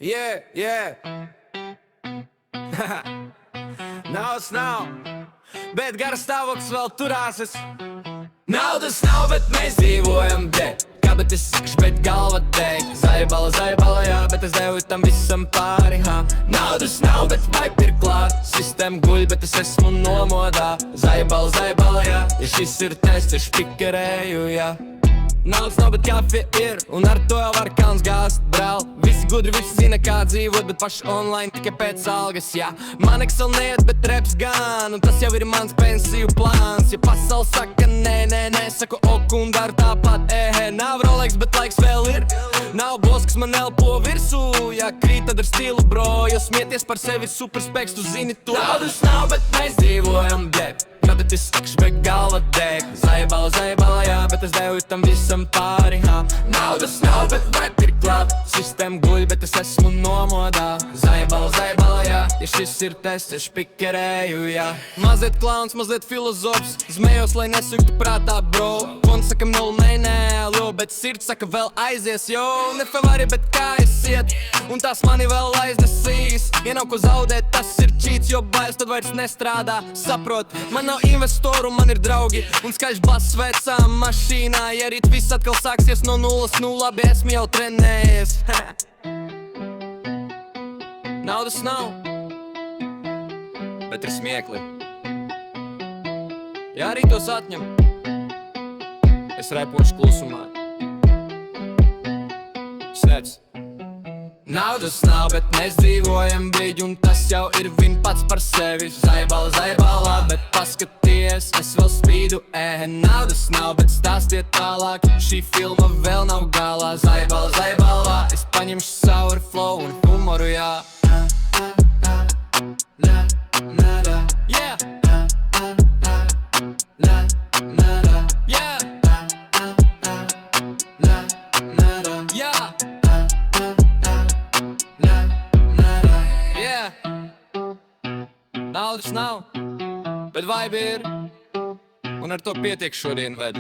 Yeah. Naudas nav, bet gara stāvoklis vēl turās. Naudas nav, bet mēs dzīvojam dēļ. Bet es sakšu, bet galva dēļ. Zaibala, jā, bet es devu tam visam pāri, ha. Naudas nav, bet vibe ir klāt. Sistēma guļ, bet es esmu nomodā. Zaibala, jā. Ja šis ir tests, es pikerēju, jā. Naudas nav, bet kafija ir, un ar to jau var kalns gāzt, brāl. Visi gudri, visi zina, kā dzīvot, bet paši online tikai pēc algas, jā. Man Excel neiet, bet reps gan, un tas jau ir mans pensiju plāns. Ja pasaule saka nē, saku ok un daru tāpat, nav Rolex, bet laiks vēl ir. Nav boss, kas man elpo virsū, ja krīt, tad ar stilu, bro. Jo smieties par sevi superspēks, tu zini to. Naudas nav, bet mēs dzīvojam, jeb. Kad es sakšu, bet galva dēļ. Zaibala, jā, bet es devu tam visam pāri, ha. Naudas nav, bet vibe ir klāt. Sistēma guļ, bet es esmu nomodā. Zaibala, jā. Ja šis ir tests, es pikerēju, jā. Mazliet klauns, mazliet filozofs. Zmējos, lai nesuktu prātā, bro. Fons saka nul, nē, lo, bet sirds saka vēl aizies, jo. Nefevari, bet kā es iet, un tās mani vēl aiznesīs. Ja nav ko zaudēt, tas ir čīts, jo bailes tad vairs nestrādā. Saprot, man nav investoru, man ir draugi un skaļš bass vecā mašīnā. Ja rīt viss atkal sāksies no 0-0, labi esmu jau trenējies. Naudas nav, bet ir smiekli. Ja arī tos atņem, es repošu klusumā. Sēdz. Naudas nav, bet mēs dzīvojam big, un tas jau ir vien pats par sevi. Zaibala, bet paskaties, es vēl spīdu, Naudas nav, bet stāstiet tālāk, šī filma vēl nav galā. Zaibala, es paņemšu savu flow un humoru, jā. Yeah. Naudas nav, bet vibe ir, un ar to pietiek šodien ved.